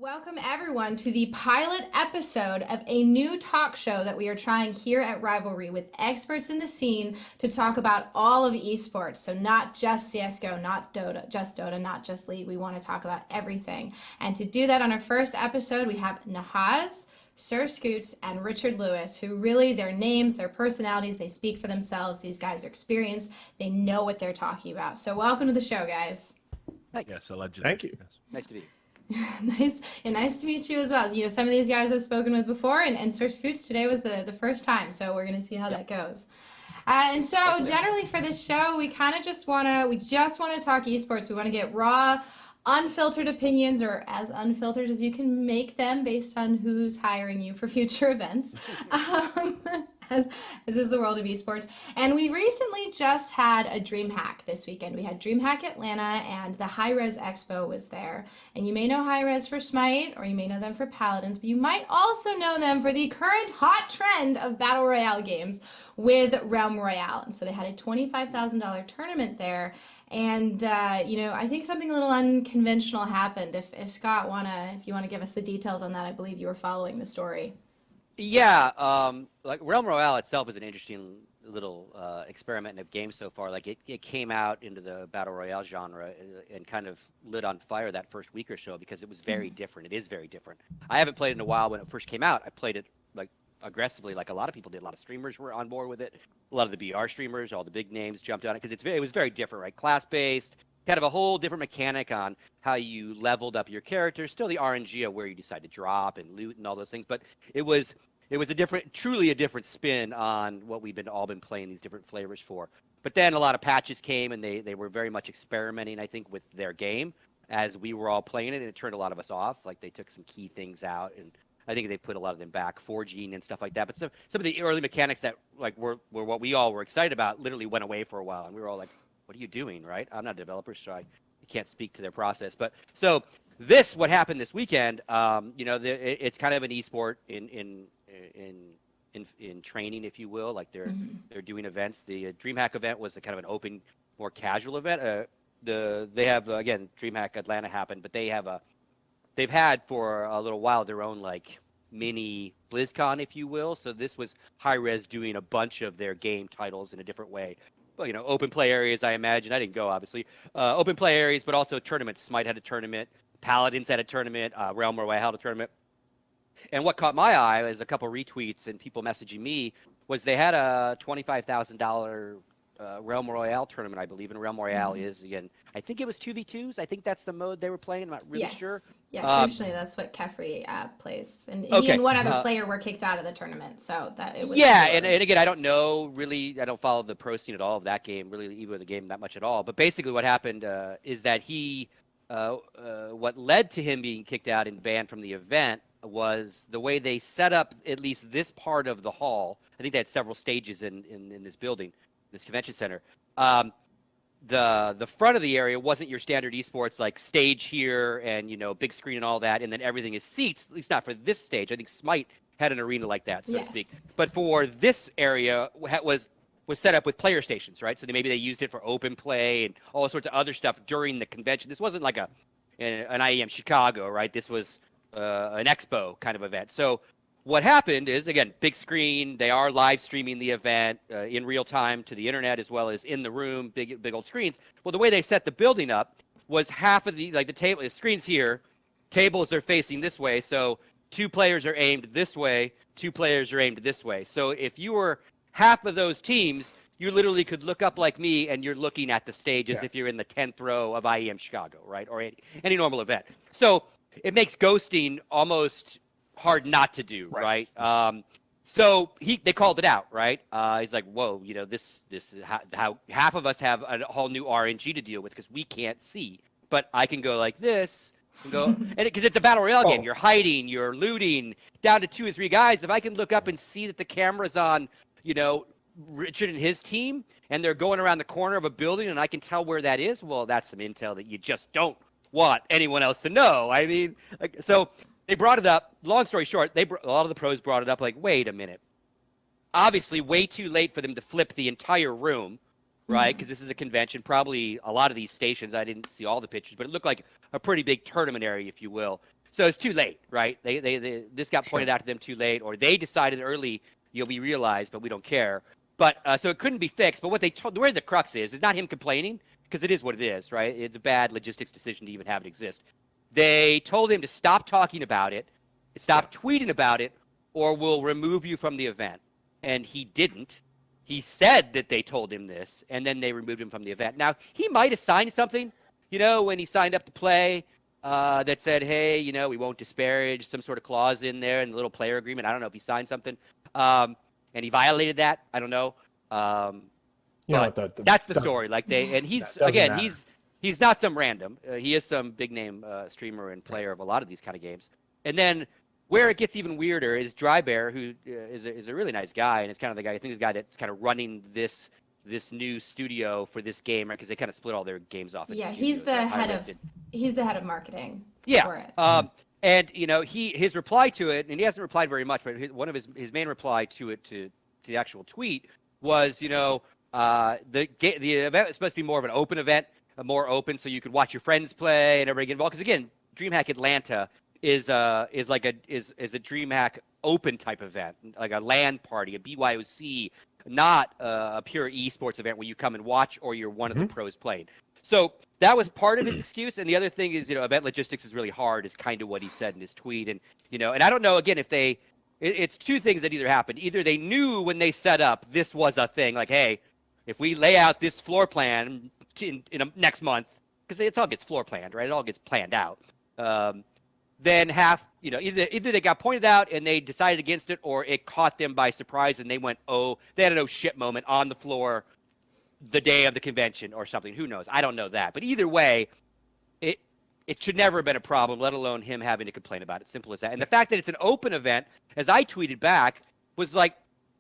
Welcome, everyone, to the pilot episode of a new talk show that we are trying here at Rivalry with experts in the scene to talk about all of esports. So not just CSGO, not Dota, not just League. We want to talk about everything. And to do that on our first episode, we have Nahaz, SirScoots, and Richard Lewis, who really, their names, their personalities, they speak for themselves. These guys are experienced. They know what they're talking about. So welcome to the show, guys. Thanks. Yes, allegedly. Thank you. Yes. Nice to meet you. Nice to meet you as well. You know, some of these guys I've spoken with before, and SirScoots today was the first time, so we're gonna see how that goes. And so generally for this show, we kind of just want to talk esports. We want to get raw, unfiltered opinions, or as unfiltered as you can make them based on who's hiring you for future events. As is the world of esports. And we recently just had a DreamHack this weekend. We had DreamHack Atlanta, and the Hi Rez Expo was there. And you may know Hi Rez for Smite, or you may know them for Paladins, but you might also know them for the current hot trend of Battle Royale games with Realm Royale. And so they had a $25,000 tournament there. And, I think something a little unconventional happened. If Scott, if you want to give us the details on that, I believe you were following the story. Yeah, like Realm Royale itself is an interesting little experiment in a game so far. Like it came out into the Battle Royale genre and kind of lit on fire that first week or so because it was very different. It is very different. I haven't played it in a while. When it first came out, I played it like aggressively, like a lot of people did. A lot of streamers were on board with it. A lot of the BR streamers, all the big names jumped on it because it was very different, right? Class-based, kind of a whole different mechanic on how you leveled up your character. Still the RNG of where you decide to drop and loot and all those things, but it was truly a different spin on what we've all been playing these different flavors for. But then a lot of patches came, and they were very much experimenting, I think, with their game as we were all playing it, and it turned a lot of us off. Like they took some key things out, and I think they put a lot of them back, forging and stuff like that. But some of the early mechanics that were what we all were excited about literally went away for a while, and we were all like, "What are you doing?" Right? I'm not a developer, so I can't speak to their process. But so what happened this weekend? It's kind of an esport in training, if you will. Like they're doing events. The DreamHack event was a kind of an open, more casual event. They have again DreamHack Atlanta happened, but they've had for a little while their own like mini BlizzCon, if you will. So this was Hi Rez doing a bunch of their game titles in a different way. Well, open play areas. I imagine I didn't go obviously. Open play areas, but also tournaments. Smite had a tournament. Paladins had a tournament. Realm Royale had a tournament. And what caught my eye as a couple retweets and people messaging me was they had a $25,000 Realm Royale tournament, I believe. And Realm Royale is, again, I think it was 2v2s. I think that's the mode they were playing. I'm not really sure. Yeah, traditionally that's what Kefri plays. And he and one other player were kicked out of the tournament. So that it was. Yeah, and again, I don't know really. I don't follow the pro scene at all of that game, really, even the game that much at all. But basically what happened is that what led to him being kicked out and banned from the event was the way they set up at least this part of the hall. I think they had several stages in this building, this convention center. The front of the area wasn't your standard esports like stage here and big screen and all that, and then everything is seats. At least not for this stage. I think Smite had an arena like that, so to speak. But for this area was set up with player stations, right? So maybe they used it for open play and all sorts of other stuff during the convention. This wasn't like an IEM Chicago, right? This was an expo kind of event. So what happened is, again, big screen. They are live streaming the event in real time to the internet as well as in the room, big old screens. Well, the way they set the building up was half of the table, the screens here, tables are facing this way. So 2 players are aimed this way, 2 players are aimed this way. So if you were half of those teams, you literally could look up like me and you're looking at the stage as if you're in the 10th row of IEM Chicago, right? Or any normal event. So it makes ghosting almost hard not to do, right? So they called it out, right? He's like, whoa, this is how half of us have a whole new RNG to deal with because we can't see. But I can go like this and go, and because it's a battle royale game, you're hiding, you're looting, down to 2 or 3 guys. If I can look up and see that the camera's on, Richard and his team, and they're going around the corner of a building, and I can tell where that is, well, that's some intel that you just don't want anyone else to know. I mean, so they brought it up. Long story short, a lot of the pros brought it up like, wait a minute. Obviously, way too late for them to flip the entire room, right? Because this is a convention. Probably a lot of these stations, I didn't see all the pictures, but it looked like a pretty big tournament area, if you will. So it's too late, right? This got pointed out to them too late, or they decided early, we realized, but we don't care. But so it couldn't be fixed. But what they told, where the crux is not him complaining, because it is what it is, right? It's a bad logistics decision to even have it exist. They told him to stop talking about it, stop tweeting about it, or we'll remove you from the event. And he didn't. He said that they told him this, and then they removed him from the event. Now, he might have signed something, when he signed up to play, that said, hey, we won't disparage, some sort of clause in there in the little player agreement. I don't know if he signed something. And he violated that. I don't know. That's the story. He's not some random. He is some big name streamer and player of a lot of these kind of games. And then where it gets even weirder is Dry Bear, who is a really nice guy, and it's kind of the guy, I think the guy that's kind of running this new studio for this game, right? Because they kind of split all their games off. Yeah, he's the head of marketing. Yeah. For it. And his reply to it, and he hasn't replied very much, but one of his main reply to it to the actual tweet was, the event is supposed to be more of an open event, more open, so you could watch your friends play and everybody get involved. Because again, DreamHack Atlanta is a DreamHack open type event, like a LAN party, a BYOC, not a pure esports event where you come and watch or you're one of the pros playing. So that was part of his excuse. And the other thing is, event logistics is really hard, is kind of what he said in his tweet. And, and I don't know, again, if it's two things that either happened. Either they knew when they set up this was a thing, like, hey, if we lay out this floor plan in next month, because it all gets floor planned, right? It all gets planned out. Then either they got pointed out and they decided against it, or it caught them by surprise and they went, they had an oh shit moment on the floor the day of the convention or something. Who knows? I don't know that. But either way, it should never have been a problem, let alone him having to complain about it. Simple as that. And the fact that it's an open event, as I tweeted back, was like,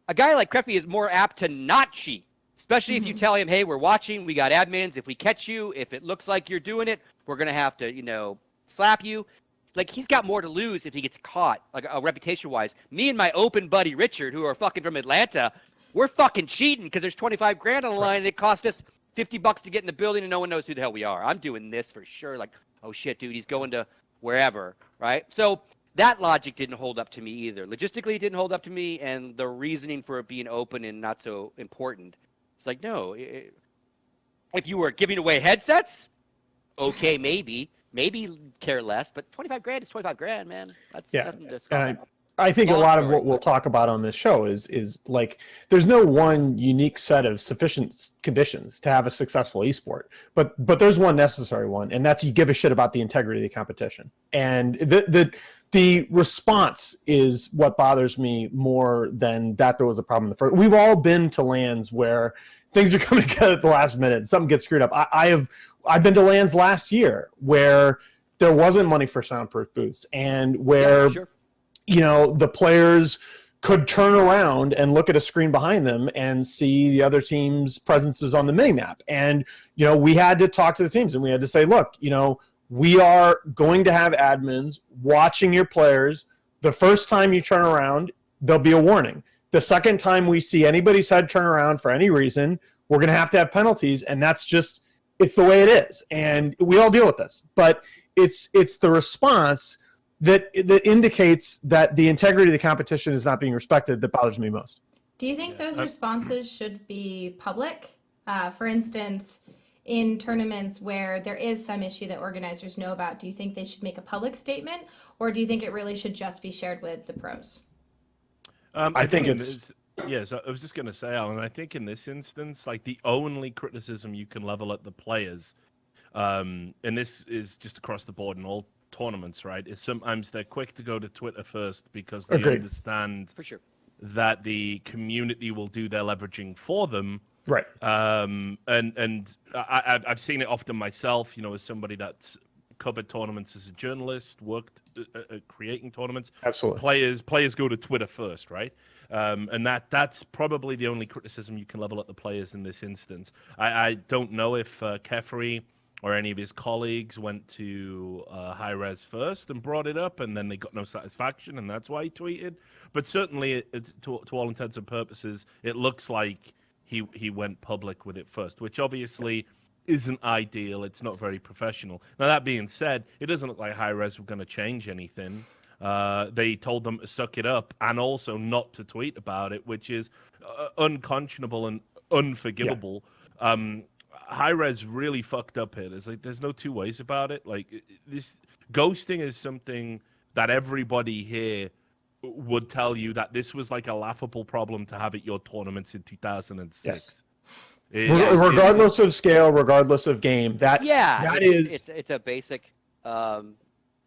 a guy like Kreffy is more apt to not cheat. Especially if you tell him, hey, we're watching, we got admins. If we catch you, if it looks like you're doing it, we're going to have to, slap you. Like, he's got more to lose if he gets caught, like, reputation-wise. Me and my open buddy Richard, who are fucking from Atlanta, we're fucking cheating because there's 25 grand on the line and it cost us $50 to get in the building and no one knows who the hell we are. I'm doing this for sure. Like, oh shit, dude, he's going to wherever, right? So that logic didn't hold up to me either. Logistically, it didn't hold up to me, and the reasoning for it being open and not so important. It's like, no, if you were giving away headsets, okay, maybe care less, but 25 grand is 25 grand, man. That's nothing to scoff. I think a lot of what we'll talk about on this show is like, there's no one unique set of sufficient conditions to have a successful esport, but there's one necessary one, and that's you give a shit about the integrity of the competition. And the response is what bothers me more than that there was a problem in the first. We've all been to LANs where things are coming together at the last minute, something gets screwed up. I've been to LANs last year where there wasn't money for soundproof booths, and where the players could turn around and look at a screen behind them and see the other team's presences on the minimap. And we had to talk to the teams and we had to say, look, we are going to have admins watching your players. The first time you turn around, there'll be a warning. The second time we see anybody's head turn around for any reason, we're going to have penalties, and that's just, it's the way it is. And we all deal with this. But it's the response that indicates that the integrity of the competition is not being respected that bothers me most. Do you think those responses should be public? For instance, in tournaments where there is some issue that organizers know about, do you think they should make a public statement, or do you think it really should just be shared with the pros? I think it's... Yes, I was just going to say, Alan, I think in this instance, like, the only criticism you can level at the players, and this is just across the board in all tournaments, right, is sometimes they're quick to go to Twitter first because they understand for sure that the community will do their leveraging for them. Right. And I've seen it often myself, as somebody that's covered tournaments as a journalist, worked at creating tournaments. Absolutely. Players go to Twitter first, right? And that's probably the only criticism you can level at the players in this instance. I don't know if Kefri or any of his colleagues went to Hi Rez first and brought it up, and then they got no satisfaction, and that's why he tweeted. But certainly, to all intents and purposes, it looks like he went public with it first, which obviously isn't ideal. It's not very professional. Now, that being said, it doesn't look like Hi Rez were going to change anything. They told them to suck it up and also not to tweet about it, which is unconscionable and unforgivable. Hi Rez really fucked up here. There's no two ways about it. Like, this ghosting is something that everybody here would tell you that this was like a laughable problem to have at your tournaments in 2006. Yes. Regardless of scale, regardless of game, it's a basic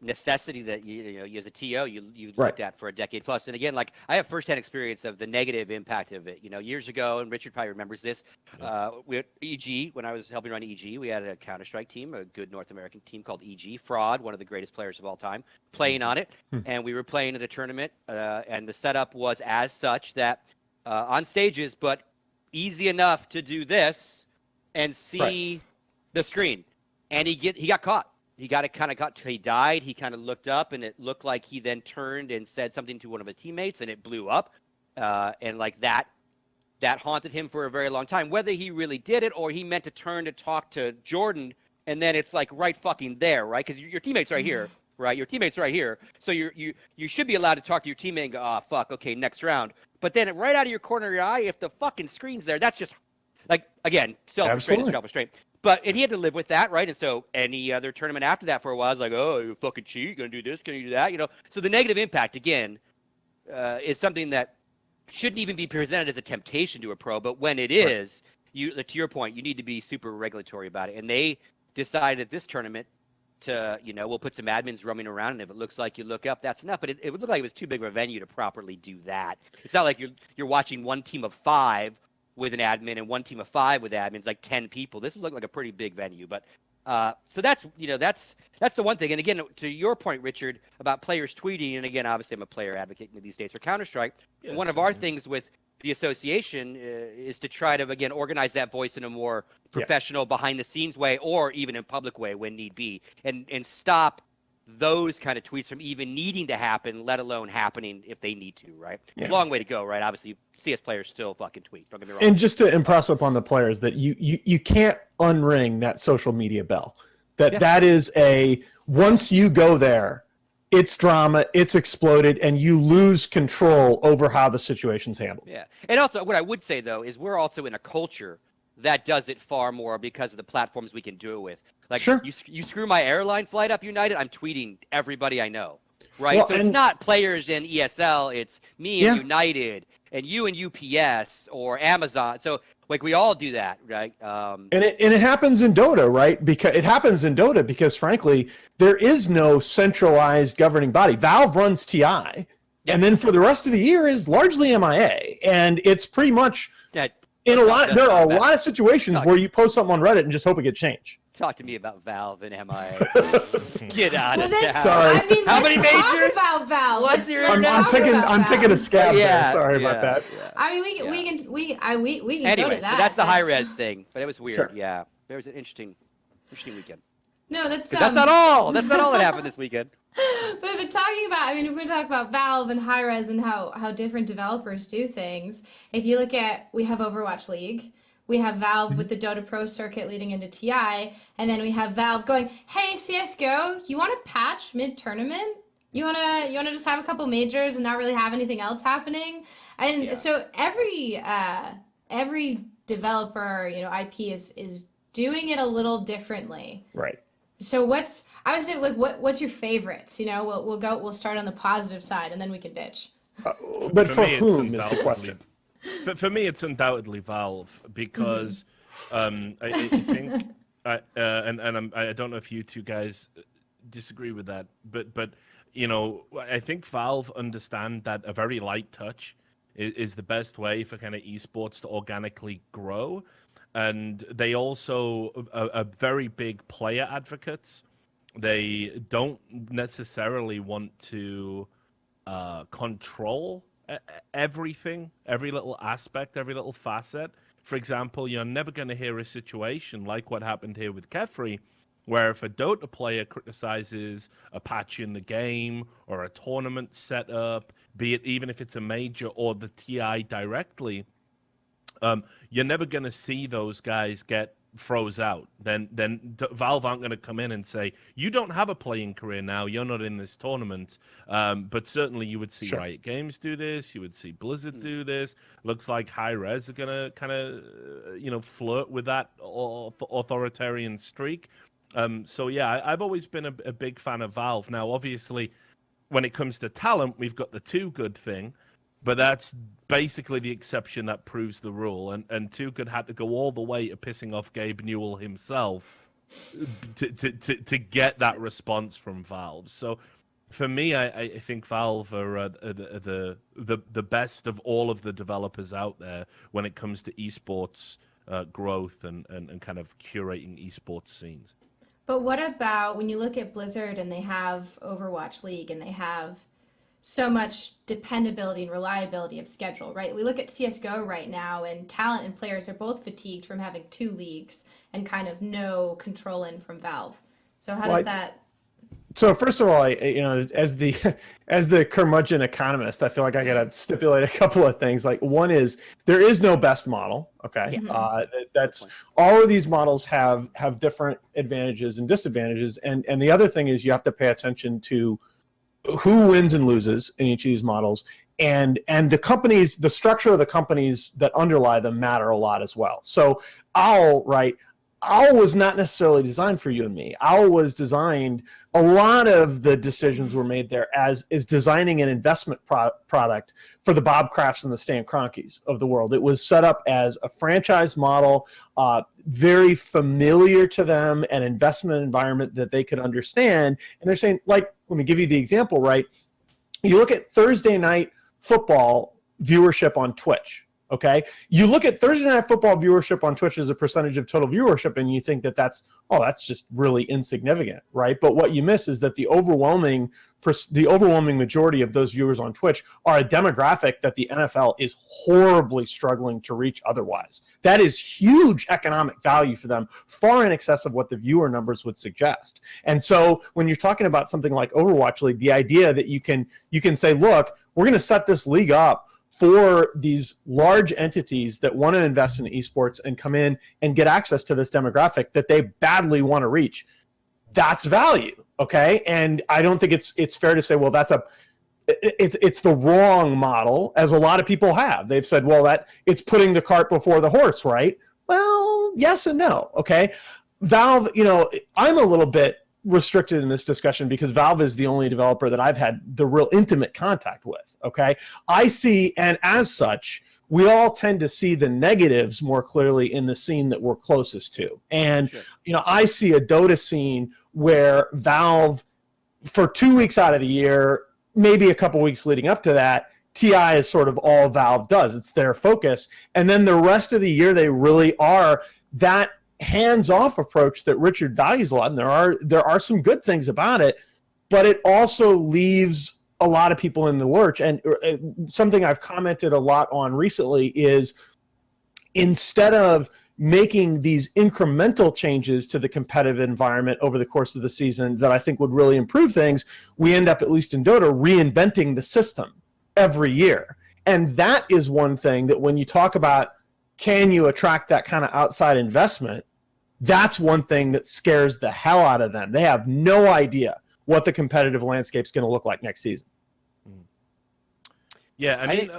necessity that you as a TO you looked at for a decade plus. And again, like, I have firsthand experience of the negative impact of it. Years ago, and Richard probably remembers this. We had EG, when I was helping run EG, we had a Countestrike team, a good North American team called EG. Fraud, one of the greatest players of all time, playing on it, and we were playing at a tournament, and the setup was as such that on stages, but easy enough to do this and see the screen, and he got caught. He he died. He kind of looked up, and it looked like he then turned and said something to one of his teammates, and it blew up. And like that haunted him for a very long time. Whether he really did it or he meant to turn to talk to Jordan, and then it's like right fucking there, right? Because your teammate's right here, right? Your teammate's right here. So you should be allowed to talk to your teammate and go, oh, fuck, okay, next round. But then right out of your corner of your eye, if the fucking screen's there, that's just, like, again, self-restraint is self-restraint. And he had to live with that, right? And so any other tournament after that for a while is like, oh, you fucking cheat, you're going to do this, going to do that, So the negative impact, again, is something that shouldn't even be presented as a temptation to a pro. But when it is, to your point, you need to be super regulatory about it. And they decided at this tournament to, we'll put some admins roaming around, and if it looks like you look up, that's enough. But it would look like it was too big of a venue to properly do that. It's not like you're watching one team of 5 with an admin and one team of 5 with admins, like 10 people. This would look like a pretty big venue. But so that's the one thing. And again, to your point, Richard, about players tweeting, and again, obviously I'm a player advocate these days for Counter-Strike. Yeah, one of our things with the association is to try to, again, organize that voice in a more professional, behind-the-scenes way, or even in public way when need be, and stop those kind of tweets from even needing to happen, let alone happening if they need to, right? Yeah. Long way to go, right? Obviously, CS players still fucking tweet. Don't get me wrong. And just to impress upon the players that you can't unring that social media bell. That is once you go there, it's drama, it's exploded, and you lose control over how the situation's handled. Yeah. And also, what I would say, though, is we're also in a culture that does it far more because of the platforms we can do it with. Like, you screw my airline flight up, United, I'm tweeting everybody I know, right? Well, so it's not players in ESL, it's me and United, and you and UPS or Amazon. So, like, we all do that, right? And it happens in Dota, right? Because frankly, there is no centralized governing body. Valve runs TI, and then for the rest of the year is largely MIA, and it's pretty much there are a lot of situations where you post something on Reddit and just hope it gets changed. Talk to me about Valve and MIA. Get out of town. Sorry. I mean, how many majors? Talk about Valve. What's your? I'm picking a scab there. Sorry about that. Yeah. I mean, we can anyway, go to that. So that's the Hi Rez thing, but it was weird. Sure. Yeah, there was an interesting weekend. No, that's not all. That's not all that happened this weekend. But talking about, I mean, if we talk about Valve and Hi Rez and how different developers do things, if you look at, we have Overwatch League. We have Valve with the Dota Pro circuit leading into TI, and then we have Valve going, "Hey CSGO, you want to patch mid-tournament? You wanna just have a couple majors and not really have anything else happening?" And so every developer, IP is doing it a little differently. Right. So what's your favorites? We'll start on the positive side, and then we can bitch. But for whom is the question? But for me, it's undoubtedly Valve because I think, I don't know if you two guys disagree with that, but I think Valve understand that a very light touch is the best way for kind of esports to organically grow, and they also are very big player advocates. They don't necessarily want to control everything, every little aspect, every little facet. For example, you're never going to hear a situation like what happened here with Kefri, where if a Dota player criticizes a patch in the game or a tournament setup, be it even if it's a major or the TI directly, you're never going to see those guys get froze out, then Valve aren't going to come in and say, you don't have a playing career now, you're not in this tournament. But certainly you would see Sure. Riot Games do this, you would see Blizzard do this. Looks like Hi Rez are going to kind of flirt with that authoritarian streak. So yeah, I've always been a big fan of Valve. Now, obviously, when it comes to talent, we've got the Too Good thing, but that's basically the exception that proves the rule. And Too Good had to go all the way to pissing off Gabe Newell himself to get that response from Valve. So for me, I think Valve are the best of all of the developers out there when it comes to esports growth and kind of curating esports scenes. But what about when you look at Blizzard and they have Overwatch League and they have so much dependability and reliability of schedule, right? We look at CSGO right now, and talent and players are both fatigued from having 2 leagues and kind of no control in from Valve. So how does that? So first of all, as the curmudgeon economist, I feel like I got to stipulate a couple of things. Like, one is there is no best model. Okay, that's all of these models have different advantages and disadvantages, and the other thing is you have to pay attention to who wins and loses in each of these models, and the structure of the companies that underlie them matter a lot as well. So OWL was not necessarily designed for you and me. OWL was designed, a lot of the decisions were made there as designing an investment product for the Bob Crafts and the Stan Kroenkes of the world. It was set up as a franchise model, very familiar to them, an investment environment that they could understand. And they're saying, like, let me give you the example, right? You look at Thursday night football viewership on Twitch. Okay, you look at Thursday night football viewership on Twitch as a percentage of total viewership, and you think that's just really insignificant, right? But what you miss is that the overwhelming majority of those viewers on Twitch are a demographic that the NFL is horribly struggling to reach otherwise. That is huge economic value for them, far in excess of what the viewer numbers would suggest. And so when you're talking about something like Overwatch League, the idea that you can say, look, we're going to set this league up for these large entities that want to invest in esports and come in and get access to this demographic that they badly want to reach. That's value, okay? And I don't think it's fair to say, well, it's the wrong model, as a lot of people have. They've said, well, that it's putting the cart before the horse, right? Well, yes and no, okay? Valve, I'm a little bit restricted in this discussion because Valve is the only developer that I've had the real intimate contact with, okay? I see, and as such, we all tend to see the negatives more clearly in the scene that we're closest to. And, I see a Dota scene where Valve, for 2 weeks out of the year, maybe a couple weeks leading up to that, TI is sort of all Valve does. It's their focus. And then the rest of the year, they really are that hands-off approach that Richard values a lot, and there are some good things about it, but it also leaves a lot of people in the lurch. And something I've commented a lot on recently is, instead of making these incremental changes to the competitive environment over the course of the season that I think would really improve things, we end up, at least in Dota, reinventing the system every year. And that is one thing that, when you talk about can you attract that kind of outside investment, that's one thing that scares the hell out of them. They have no idea what the competitive landscape is going to look like next season. Yeah, I mean,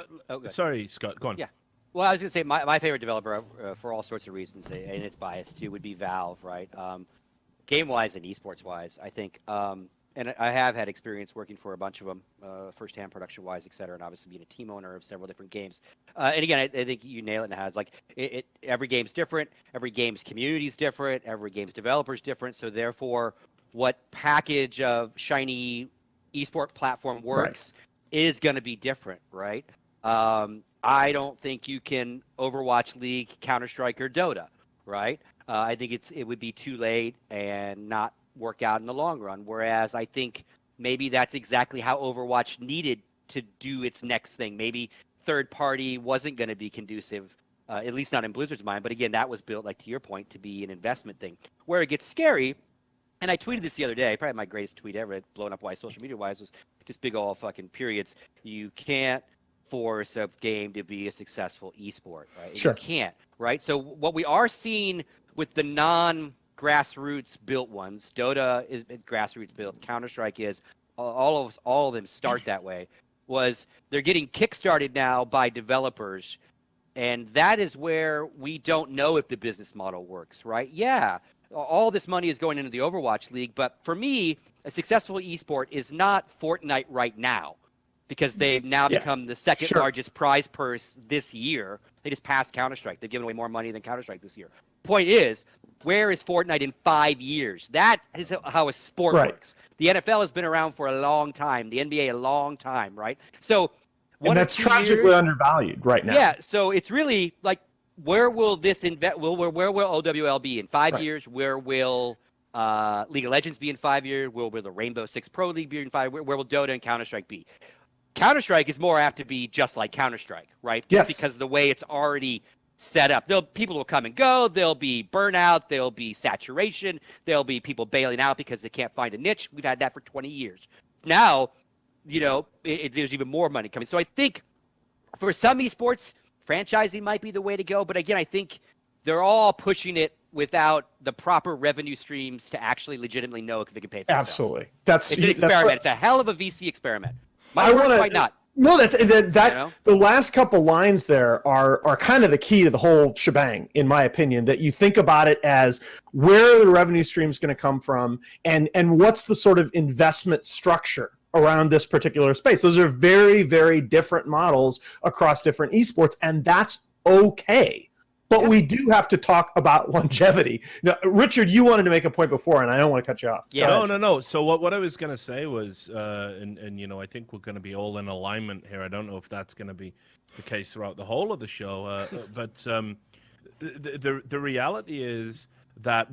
sorry, Scott, go on. Yeah. Well, I was going to say my favorite developer, for all sorts of reasons, and it's biased too, would be Valve, right? Game-wise and esports-wise, I think. And I have had experience working for a bunch of them, firsthand production-wise, et cetera, and obviously being a team owner of several different games. And again, I think you nail it, Nahaz. Like, every game's different, every game's community's different, every game's developer's different. So therefore, what package of shiny esport platform works is going to be different, right? I don't think you can Overwatch League, Countestrike, or Dota, right? I think it would be too late and not work out in the long run. Whereas I think maybe that's exactly how Overwatch needed to do its next thing. Maybe third party wasn't going to be conducive, at least not in Blizzard's mind. But again, that was built, like to your point, to be an investment thing. Where it gets scary, and I tweeted this the other day, probably my greatest tweet ever, blown up wise social media wise, was just big ol' fucking periods. You can't force a game to be a successful esport, right? Sure. You can't, right? So what we are seeing with the non-grassroots built ones. Dota is grassroots built. Countestrike is. All of them start that way. Was they're getting kickstarted now by developers, and that is where we don't know if the business model works, right? Yeah, all this money is going into the Overwatch League, but for me, a successful esport is not Fortnite right now, because they've now become the second largest prize purse this year. They just passed Countestrike. They've given away more money than Countestrike this year. Point is, where is Fortnite in 5 years? That is how a sport works. The NFL has been around for a long time. The NBA a long time, right? So, and that's tragically undervalued right now. Yeah. So it's really like, where will this invest? Where will OWL be in 5 years? Where will League of Legends be in 5 years? Where will the Rainbow Six Pro League be in 5 years? Where will Dota and Counter-Strike be? Counter-Strike is more apt to be just like Counter-Strike, right? Yes. Because the way it's already set up. People will come and go. There'll be burnout. There'll be saturation. There'll be people bailing out because they can't find a niche. We've had that for 20 years. Now, there's even more money coming. So I think for some esports, franchising might be the way to go. But again, I think they're all pushing it without the proper revenue streams to actually legitimately know if they can pay for themselves. Absolutely. It's an experiment. It's a hell of a VC experiment. Might not. No, the last couple lines there are kind of the key to the whole shebang, in my opinion, that you think about it as where are the revenue streams going to come from, and what's the sort of investment structure around this particular space. Those are very, very different models across different esports, and that's okay. But we do have to talk about longevity. Now, Richard, you wanted to make a point before, and I don't want to cut you off. Yeah. No. So what I was going to say was, and I think we're going to be all in alignment here. I don't know if that's going to be the case throughout the whole of the show, but the reality is that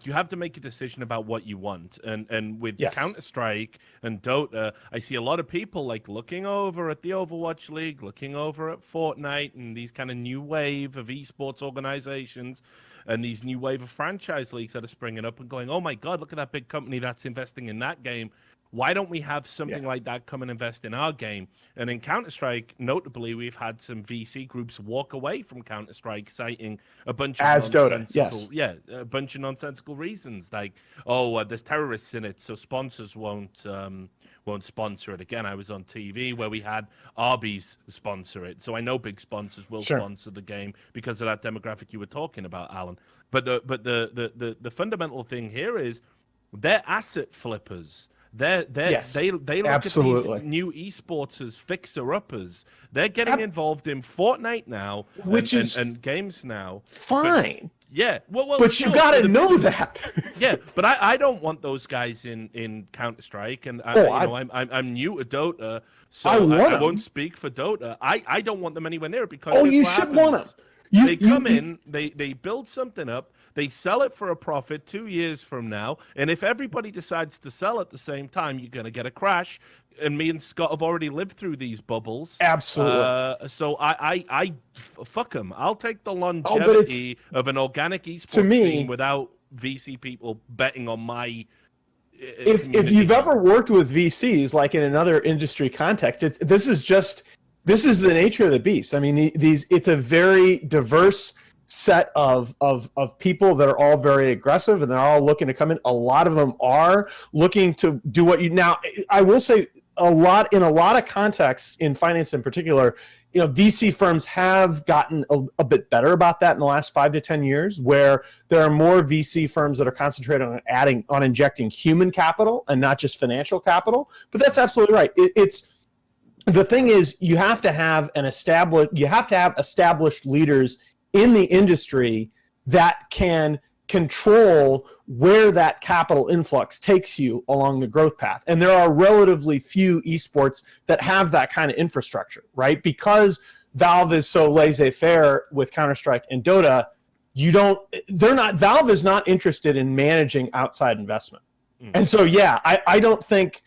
you have to make a decision about what you want, and with Counter-Strike and Dota, I see a lot of people looking over at the Overwatch League, looking over at Fortnite, and these kind of new wave of esports organizations and these new wave of franchise leagues that are springing up, and going, oh my god, look at that big company that's investing in that game. Why don't we have something like that come and invest in our game? And in Counter-Strike, notably, we've had some VC groups walk away from Counter-Strike, citing a bunch of a bunch of nonsensical reasons, like, there's terrorists in it, so sponsors won't sponsor it. Again, I was on TV where we had Arby's sponsor it, so I know big sponsors will sponsor the game because of that demographic you were talking about, Alan. But the fundamental thing here is they're asset flippers. They look at these new esports as fixer-uppers. They're getting involved in Fortnite now, and games now. Fine. But you got to know that. But I don't want those guys in Counter-Strike, and I'm new to Dota, so I won't speak for Dota. I don't want them anywhere near it, because you should want them. They come in, they build something up, they sell it for a profit 2 years from now, and if everybody decides to sell at the same time, you're going to get a crash. And me and Scott have already lived through these bubbles. Absolutely. So I fuck them. I'll take the longevity of an organic esports scene without VC people betting on my. If you've ever worked with VCs, like in another industry context, this is the nature of the beast. I mean, it's a very diverse set of people that are all very aggressive, and they're all looking to come in. A lot of them are looking to do what you. Now, I will say in a lot of contexts, in finance in particular, VC firms have gotten a bit better about that in the last 5 to 10 years, where there are more VC firms that are concentrated on injecting human capital and not just financial capital. But that's absolutely right. The thing is, you have to have established leaders in the industry that can control where that capital influx takes you along the growth path. And there are relatively few esports that have that kind of infrastructure, right? Because Valve is so laissez-faire with Counter-Strike and Dota, Valve is not interested in managing outside investment. And so, I think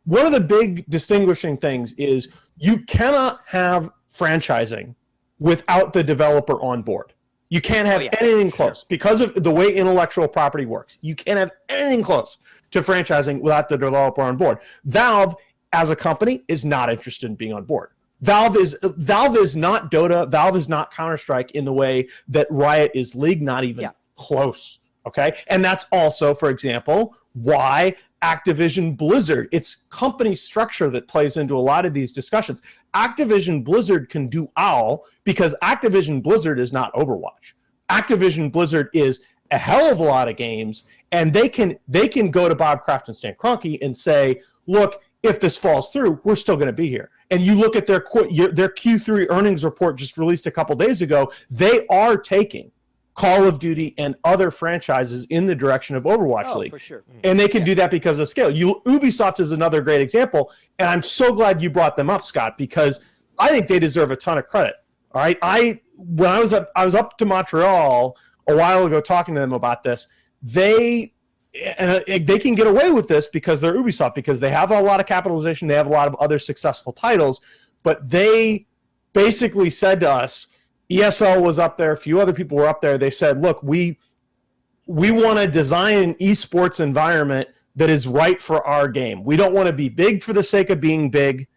one of the big distinguishing things is you cannot have franchising without the developer on board. You can't have anything close because of the way intellectual property works. You can't have anything close to franchising without the developer on board. Valve, as a company, is not interested in being on board. Valve is not Dota. Valve is not Countestrike in the way that Riot is League, not even close. Okay, and that's also, for example, why Activision Blizzard, it's company structure that plays into a lot of these discussions. Activision Blizzard can do OWL because Activision Blizzard is not Overwatch. Activision Blizzard is a hell of a lot of games, and they can go to Bob Kraft and Stan Kroenke and say, look, if this falls through, we're still going to be here. And you look at their Q3 earnings report just released a couple days ago, they are taking Call of Duty and other franchises in the direction of Overwatch League. For sure. And they can do that because of scale. Ubisoft is another great example, and I'm so glad you brought them up, Scott, because I think they deserve a ton of credit. All right, when I was up to Montreal a while ago talking to them about this. They can get away with this because they're Ubisoft, because they have a lot of capitalization, they have a lot of other successful titles, but they basically said to us, ESL was up there, a few other people were up there, they said, look, we want to design an esports environment that is right for our game. We don't want to be big for the sake of being big.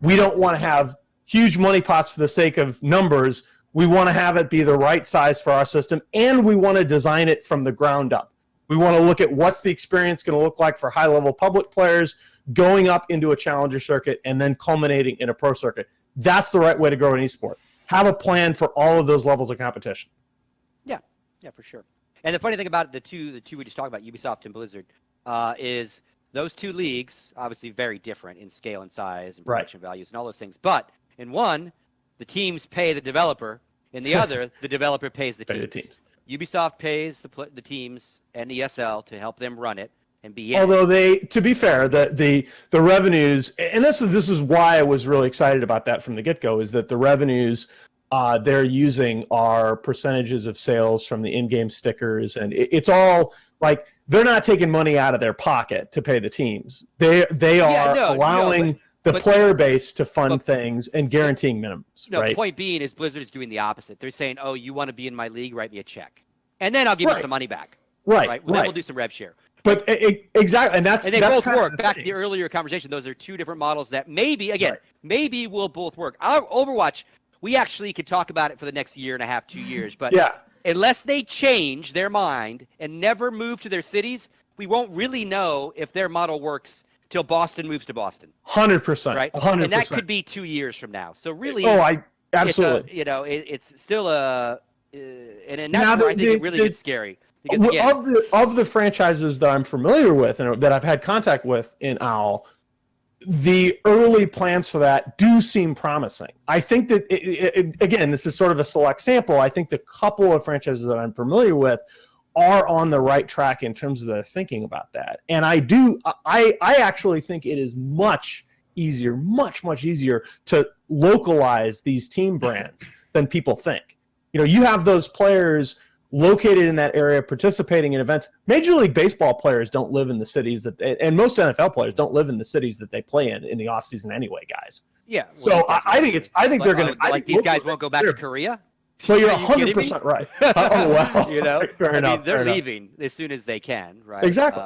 We don't want to have huge money pots for the sake of numbers. We want to have it be the right size for our system, and we want to design it from the ground up. We want to look at what's the experience going to look like for high-level public players, going up into a challenger circuit, and then culminating in a pro circuit. That's the right way to grow an esport. Have a plan for all of those levels of competition. Yeah, for sure. And the funny thing about the two we just talked about, Ubisoft and Blizzard, is those two leagues, obviously very different in scale and size and production values and all those things. But in one, the teams pay the developer. In the other, the developer pays the teams. Ubisoft pays the teams and ESL to help them run it and be in. Although to be fair, the revenues, and this is why I was really excited about that from the get-go, is that the revenues they're using are percentages of sales from the in-game stickers, and it's all like they're not taking money out of their pocket to pay the teams. They are allowing the player base to fund things and guaranteeing minimums. No, right? Point being is Blizzard is doing the opposite. They're saying, oh, you want to be in my league, write me a check. And then I'll give you some money back. Right. Then we'll do some rev share. But exactly, and they both work. Back to the earlier conversation, those are two different models that maybe will both work. Our Overwatch, we actually could talk about it for the next year and a half, 2 years. But unless they change their mind and never move to their cities, we won't really know if their model works till Boston moves to Boston. 100%. Right? 100%. And that could be 2 years from now. So really, absolutely. It's still and that's where I think it really gets scary. Because again, of the franchises that I'm familiar with and that I've had contact with in OWL, the early plans for that do seem promising. I think that, again, this is sort of a select sample. I think the couple of franchises that I'm familiar with are on the right track in terms of their thinking about that. And I actually think it is much easier to localize these team brands than people think. You have those players located in that area participating in events. Major League Baseball players don't live in the cities and most NFL players don't live in the cities that they play in the off season anyway, guys. Yeah. So I think they're going to these guys won't go back to Korea. So you're 100% right. Oh well. Fair enough. They're leaving as soon as they can, right? Exactly.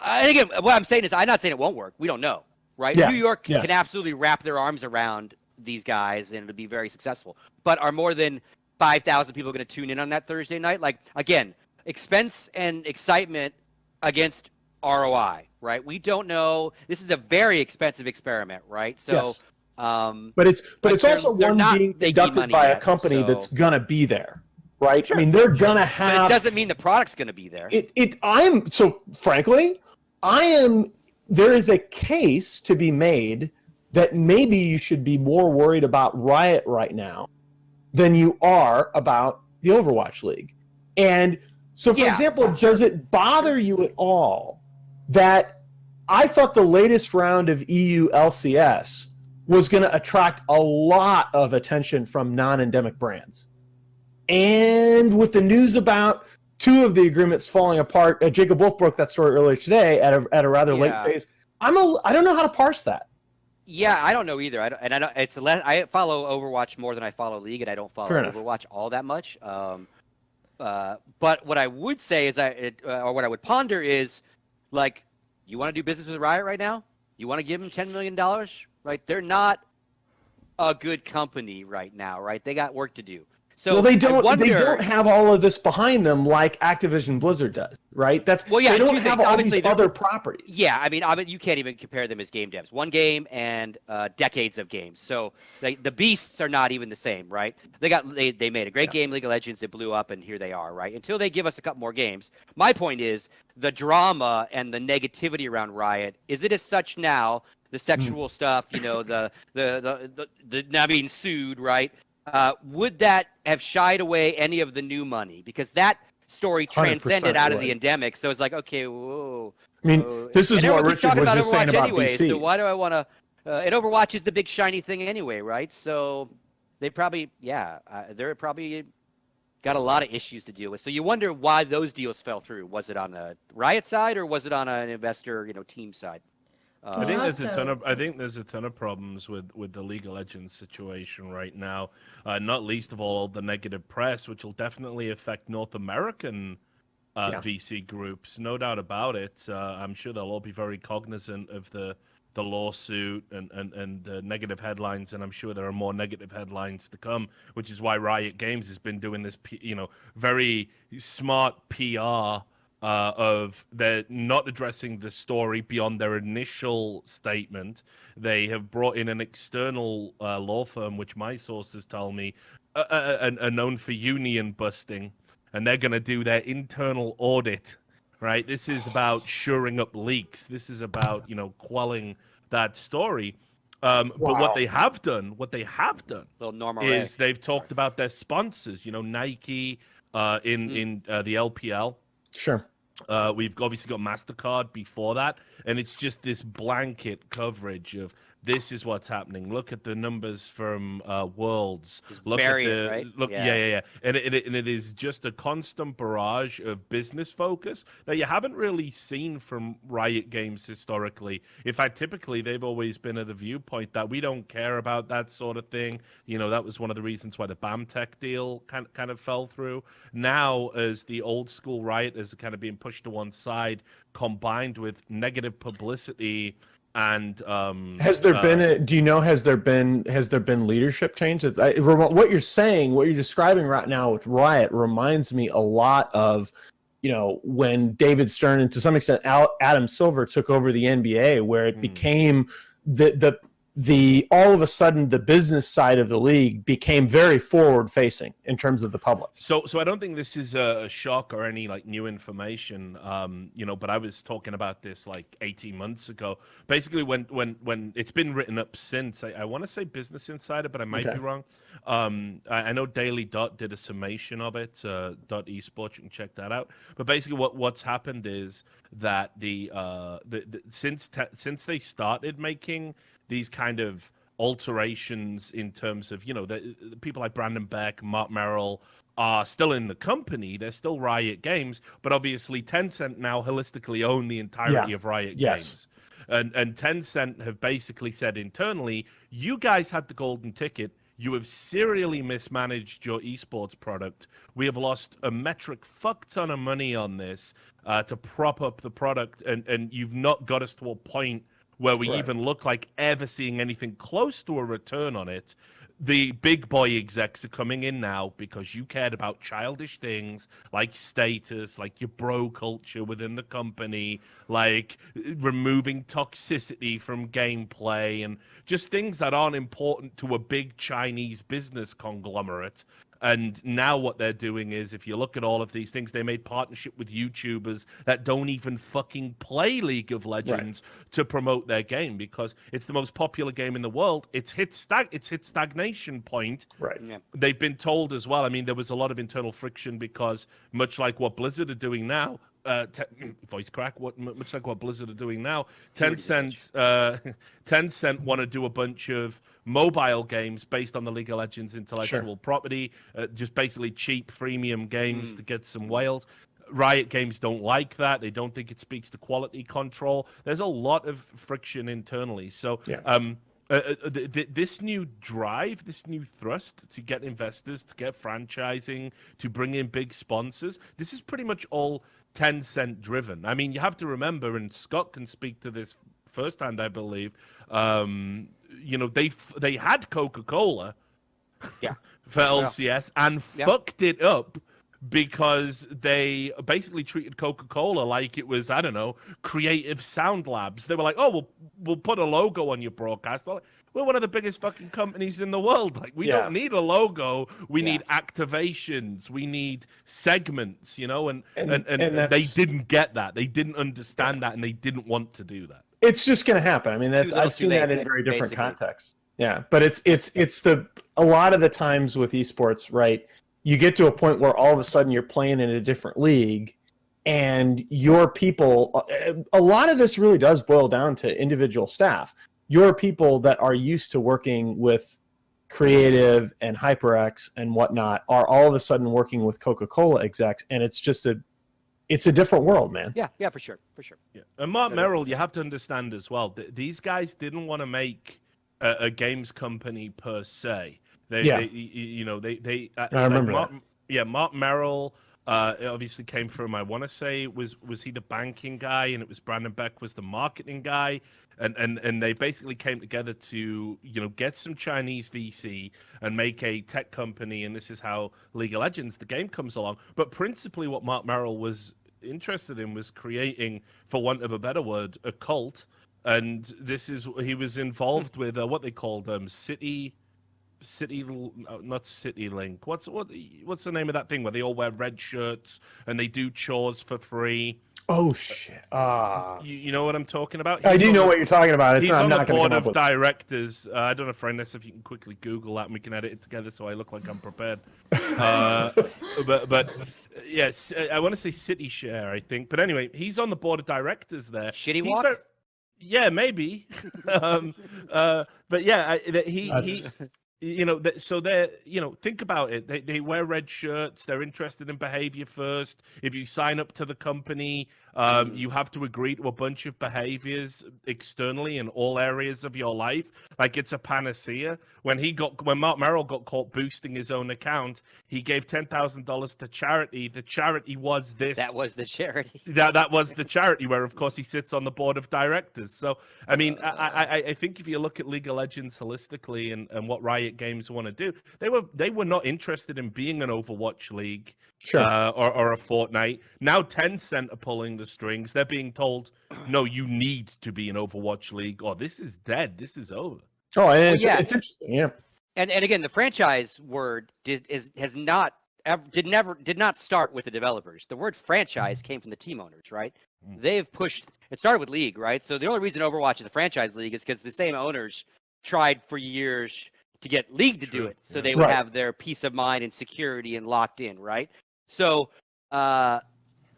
And again, what I'm saying is, I'm not saying it won't work. We don't know, right? Yeah. New York can absolutely wrap their arms around these guys, and it'll be very successful. But are more than 5,000 people going to tune in on that Thursday night? Like, again, expense and excitement against ROI, right? We don't know. This is a very expensive experiment, right? So. Yes. But it's also one being conducted by a company that's gonna be there, right? Sure. I mean, they're gonna have. But it doesn't mean the product's gonna be there. There is a case to be made that maybe you should be more worried about Riot right now than you are about the Overwatch League. And so, for example, does it bother you at all that I thought the latest round of EU LCS was going to attract a lot of attention from non-endemic brands? And with the news about two of the agreements falling apart, Jacob Wolf broke that story earlier today at a rather late phase. I don't know how to parse that. Yeah, I don't know either. I follow Overwatch more than I follow League, and I don't follow Overwatch all that much. But what I would say is, or what I would ponder is, like, you want to do business with Riot right now? You want to give them $10 million? Right? They're not a good company right now, right? They got work to do. So well, they I don't. wonder, They don't have all of this behind them like Activision Blizzard does, right? Well, yeah, they don't two have things. all Obviously, these other properties. Yeah, I mean, you can't even compare them as game devs. One game and decades of games. So the beasts are not even the same, right? They made a great game, League of Legends. It blew up, and here they are, right? Until they give us a couple more games. My point is the drama and the negativity around Riot. Is it as such now? The sexual stuff, you know, the now being sued, right? Would that have shied away any of the new money? Because that story transcended out of the endemic. So it's like, okay, whoa. I mean, this is what Richard was just saying about VCs. So why do I want to? And Overwatch is the big shiny thing anyway, right? So they probably, they're probably got a lot of issues to deal with. So you wonder why those deals fell through. Was it on the Riot side or was it on an investor, team side? I think there's a ton of problems with the League of Legends situation right now. Not least of all the negative press, which will definitely affect North American VC groups, no doubt about it. I'm sure they'll all be very cognizant of the lawsuit and the negative headlines, and I'm sure there are more negative headlines to come, which is why Riot Games has been doing this, very smart PR. Of they're not addressing the story beyond their initial statement. They have brought in an external law firm, which my sources tell me are known for union busting, and they're going to do their internal audit. Right? This is about shoring up leaks. This is about quelling that story. But what they have done, is they've talked about their sponsors. Nike in the LPL. Sure. We've obviously got MasterCard before that, and it's just this blanket coverage of this is what's happening. Look at the numbers from Worlds. Look at the right? look, yeah. And it is just a constant barrage of business focus that you haven't really seen from Riot Games historically. In fact, typically they've always been of the viewpoint that we don't care about that sort of thing. That was one of the reasons why the BAMTech deal kind of fell through. Now, as the old school Riot is kind of being pushed to one side, combined with negative publicity. And has there been has there been leadership change? What you're saying, what you're describing right now with Riot reminds me a lot of when David Stern and to some extent Adam Silver took over the NBA, where it became the all of a sudden the business side of the league became very forward facing in terms of the public. So I don't think this is a shock or any new information, but I was talking about this 18 months ago. Basically, when it's been written up since, I want to say Business Insider, but I might be wrong. I know Daily Dot did a summation of it. Dot Esports, you can check that out. But basically, what's happened is that since they started making these kind of alterations in terms of, the people like Brandon Beck, Mark Merrill are still in the company. They're still Riot Games, but obviously Tencent now holistically own the entirety of Riot Games. And Tencent have basically said internally, you guys had the golden ticket. You have serially mismanaged your esports product. We have lost a metric fuck ton of money on this to prop up the product, and you've not got us to a point where we even look like ever seeing anything close to a return on it. The big boy execs are coming in now because you cared about childish things like status, like your bro culture within the company, like removing toxicity from gameplay, and just things that aren't important to a big Chinese business conglomerate. And now what they're doing is, if you look at all of these things, they made partnership with YouTubers that don't even fucking play League of Legends to promote their game, because it's the most popular game in the world. It's hit stagnation point. Right. Yeah. They've been told as well. I mean, there was a lot of internal friction because much like what Blizzard are doing now, voice crack. Much like what Blizzard are doing now, Tencent want to do a bunch of mobile games based on the League of Legends intellectual property, just basically cheap freemium games to get some whales. Riot Games don't like that. They don't think it speaks to quality control. There's a lot of friction internally. So this new drive, this new thrust to get investors, to get franchising, to bring in big sponsors, this is pretty much all Tencent driven. I mean, you have to remember, and Scott can speak to this firsthand, I believe. They had Coca Cola, Yeah. for LCS and Yeah. fucked it up because they basically treated Coca Cola like it was, I don't know, Creative Sound Labs. They were like, "Oh, we'll put a logo on your broadcast." We're one of the biggest fucking companies in the world. Like, we don't need a logo. We need activations. We need segments, and they didn't get that. They didn't understand that, and they didn't want to do that. It's just going to happen. I mean, I've seen that in very different contexts. Yeah, but it's a lot of the times with esports, right? You get to a point where all of a sudden you're playing in a different league, and your people. A lot of this really does boil down to individual staff. Your people that are used to working with creative and HyperX and whatnot are all of a sudden working with Coca-Cola execs, and it's just it's a different world, man. Yeah, for sure. Yeah. And Mark Merrill, you have to understand as well, these guys didn't want to make a games company per se. I remember Mark, that. Yeah, Mark Merrill obviously came from, I want to say, was he the banking guy, and it was Brandon Beck was the marketing guy, and they basically came together to get some Chinese VC and make a tech company, and this is how League of Legends, the game, comes along. But principally what Mark Merrill was interested in was creating, for want of a better word, a cult, and he was involved with what they called not CityLink. What's the name of that thing where they all wear red shirts and they do chores for free? Oh shit! You know what I'm talking about? I do know what you're talking about. He's on the board of directors. I don't know, Friendness, if you can quickly Google that and we can edit it together so I look like I'm prepared. But yes, I want to say City Share, I think. But anyway, he's on the board of directors there. Shitty Walk? Yeah, maybe. But yeah, so they're, think about it. They wear red shirts. They're interested in behavior first. If you sign up to the company, you have to agree to a bunch of behaviors externally in all areas of your life. Like, it's a panacea. When Mark Merrill got caught boosting his own account, he gave $10,000 to charity. The charity was this. That was the charity. That was the charity, where of course he sits on the board of directors. So I mean, I think if you look at League of Legends holistically and what Riot Games want to do, they were not interested in being an Overwatch League. Sure. Or a Fortnite. Now Tencent are pulling the strings. They're being told, no, you need to be an Overwatch League, or this is dead. This is over. Oh, and it's interesting. Yeah. And again, the franchise word did not start with the developers. The word franchise came from the team owners, right? They've pushed. It started with League, right? So the only reason Overwatch is a franchise league is because the same owners tried for years to get League to do it, so they would have their peace of mind and security and locked in, right? So,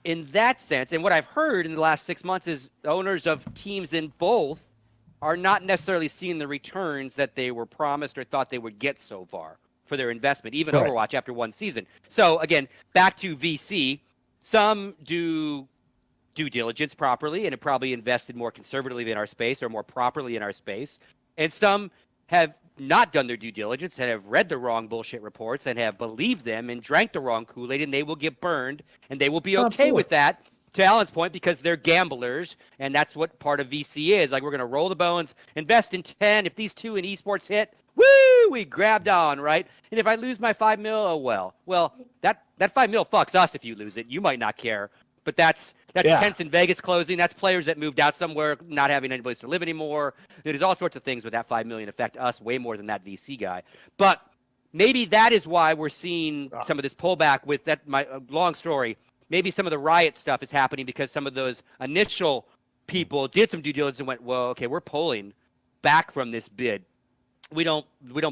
in that sense, and what I've heard in the last 6 months is owners of teams in both are not necessarily seeing the returns that they were promised or thought they would get so far for their investment, even Overwatch after one season. So again, back to VC, some do due diligence properly and have probably invested more conservatively in our space or more properly in our space, and some have not done their due diligence and have read the wrong bullshit reports and have believed them and drank the wrong Kool-Aid, and they will get burned, and they will be okay with that, to Alan's point, because they're gamblers, and that's what part of VC is. Like, we're going to roll the bones, invest in 10. If these 2 in esports hit, woo, we grabbed on, right? And if I lose my 5 mil, oh well. Well, that 5 mil fucks us if you lose it. You might not care, but that's Tencent Vegas closing. That's players that moved out somewhere, not having any place to live anymore. There's all sorts of things with that 5 million affect us way more than that VC guy. But maybe that is why we're seeing some of this pullback with that. My long story. Maybe some of the Riot stuff is happening because some of those initial people did some due diligence and went, well, okay, we're pulling back from this bid. We don't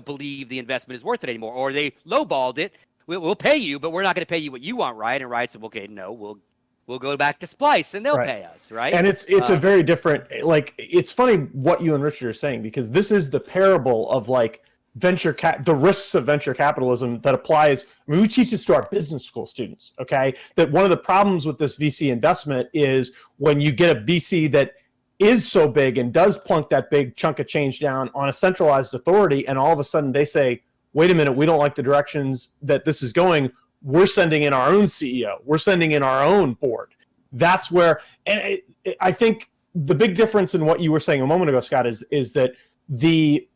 believe the investment is worth it anymore. Or they lowballed it. We'll pay you, but we're not going to pay you what you want, Riot. And Riot said, okay, no, we'll go back to Splice and they'll pay us, right? And it's a very different, like, it's funny what you and Richard are saying, because this is the parable of like the risks of venture capitalism that applies. I mean, we teach this to our business school students, okay? That one of the problems with this VC investment is when you get a VC that is so big and does plunk that big chunk of change down on a centralized authority, and all of a sudden they say, wait a minute, we don't like the directions that this is going. We're sending in our own CEO. We're sending in our own board. That's where, and I think the big difference in what you were saying a moment ago, Scott, is that the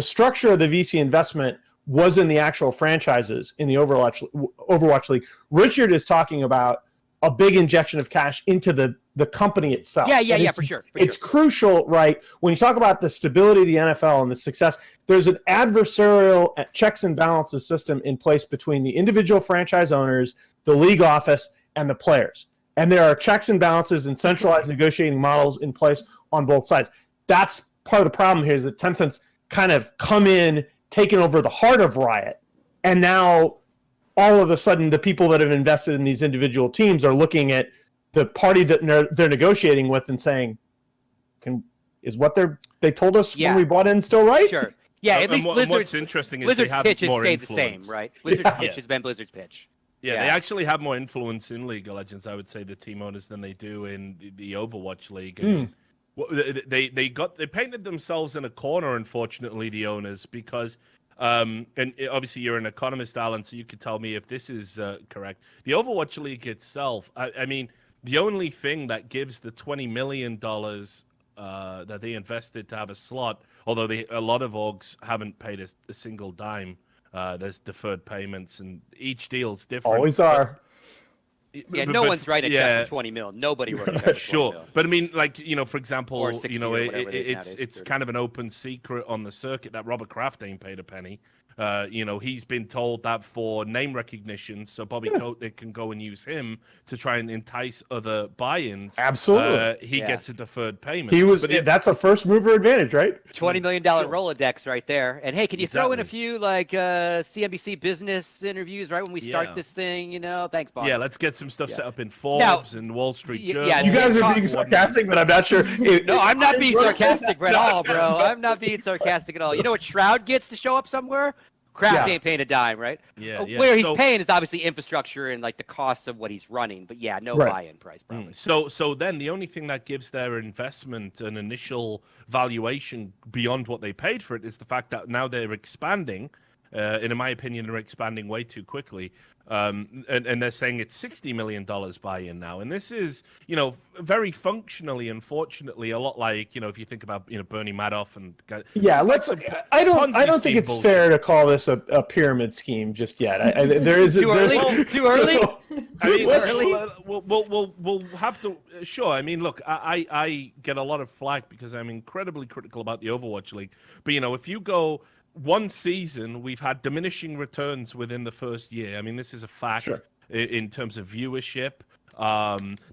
structure of the VC investment was in the actual franchises in the Overwatch League. Richard is talking about a big injection of cash into the company itself. Yeah, for sure. It's crucial, right? When you talk about the stability of the NFL and the success, there's an adversarial checks and balances system in place between the individual franchise owners, the league office, and the players. And there are checks and balances and centralized negotiating models in place on both sides. That's part of the problem here, is that Tencent's kind of come in, taken over the heart of Riot, and now all of a sudden the people that have invested in these individual teams are looking at the party that they're negotiating with and saying, is what they told us when we bought in still right? Sure. Yeah, at least what's interesting is Blizzard's they have pitch has more stayed the influence. same, right? Blizzard's pitch has been Blizzard's pitch. Yeah, they actually have more influence in League of Legends, I would say, the team owners, than they do in the Overwatch League. I mean, they painted themselves in a corner, unfortunately, the owners, because obviously you're an economist, Alan, so you could tell me if this is correct. The Overwatch League itself, I mean, the only thing that gives the $20 million that they invested to have a slot, although a lot of orgs haven't paid a single dime. There's deferred payments, and each deal's different. Always are. Yeah, no one's writing a check for 20 mil. Nobody wrote a check for 20 Sure, mil. but I mean, like, for example, Or 60 or whatever it is nowadays, it's 30. kind of an open secret on the circuit that Robert Kraft ain't paid a penny. He's been told that for name recognition, so Bobby Kotick can go and use him to try and entice other buy-ins. Absolutely. He gets a deferred payment. That's a first mover advantage, right? $20 million Rolodex right there. And hey, can you throw in a few like CNBC business interviews right when we start this thing? Thanks, boss. Yeah, let's get some stuff set up in Forbes and Wall Street Journal. Yeah, you guys are being sarcastic, but I'm not sure. No, I'm not being sarcastic at all, bro. I'm not being sarcastic at all. You know what Shroud gets to show up somewhere? Kraft ain't paying a dime, right? Yeah. Where he's paying is obviously infrastructure and like the costs of what he's running, but no buy-in price probably. So then the only thing that gives their investment an initial valuation beyond what they paid for it is the fact that now they're expanding. And in my opinion, they're expanding way too quickly. And they're saying it's $60 million buy-in now. And this is, very functionally, unfortunately, a lot like, if you think about, Bernie Madoff and I don't think it's fair to call this a pyramid scheme just yet. There is too early. Too early. I mean, we'll have to. Sure. I mean, look, I get a lot of flack because I'm incredibly critical about the Overwatch League. But if you go one season, we've had diminishing returns within the first year. I mean, this is a fact in terms of viewership.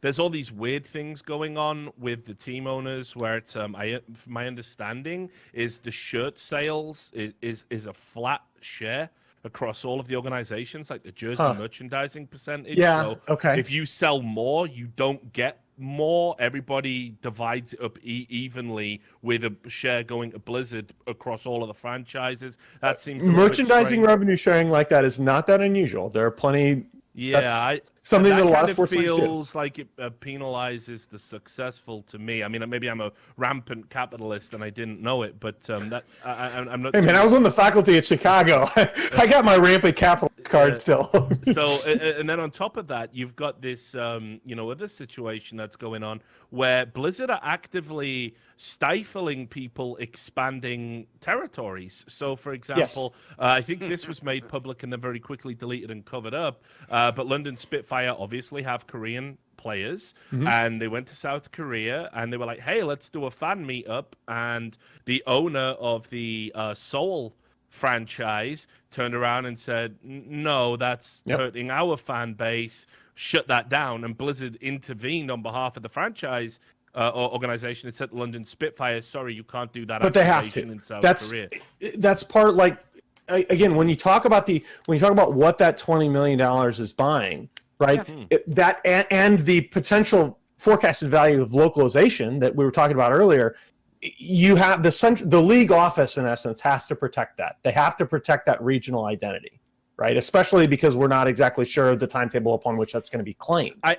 There's all these weird things going on with the team owners where it's my understanding is the shirt sales is a flat share across all of the organizations, like the jersey merchandising percentage. Yeah. So if you sell more, you don't get more. Everybody divides it up evenly with a share going to Blizzard across all of the franchises. That seems merchandising revenue sharing like that is not that unusual. There are plenty. Yeah, something that a lot of sports feels like it penalizes the successful to me. I mean, maybe I'm a rampant capitalist and I didn't know it, but I'm not. Hey man, I was on the faculty at Chicago. I got my rampant capital card still. So, and then on top of that, you've got this, other situation that's going on where Blizzard are actively stifling people expanding territories. So, for example, I think this was made public and then very quickly deleted and covered up. But London Spitfire obviously have Korean players, and they went to South Korea and they were like, hey, let's do a fan meetup. And the owner of the Seoul franchise turned around and said, no, that's hurting our fan base. Shut that down. And Blizzard intervened on behalf of the franchise organization and said to London Spitfire, sorry, you can't do that. But they have to. In South Korea. That's part, like, again, when you talk about what that $20 million is buying, right? That and the potential forecasted value of localization that we were talking about earlier, you have the league office in essence has to protect that. They have to protect that regional identity, right? Especially because we're not exactly sure of the timetable upon which that's going to be claimed. I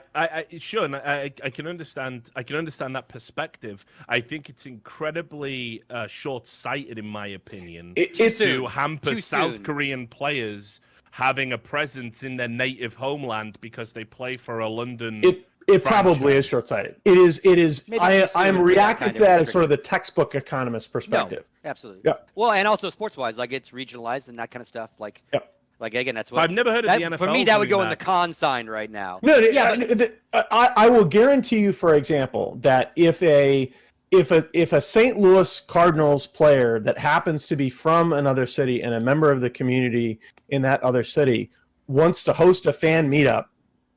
can understand. I can understand that perspective. I think it's incredibly short-sighted, in my opinion, to hamper South Korean players having a presence in their native homeland because they play for a London It probably is short-sighted. It is. Maybe I am consumer reacting kind to that of as sort of the textbook economist perspective. No, absolutely. Yeah. Well, and also sports-wise, like it's regionalized and that kind of stuff. Like, Yep. like again, that's what I've never heard of that, the NFL. for me, that would doing go in the con sign right now. No, Yeah, I will guarantee you, for example, that if a St. Louis Cardinals player that happens to be from another city and a member of the community in that other city wants to host a fan meetup,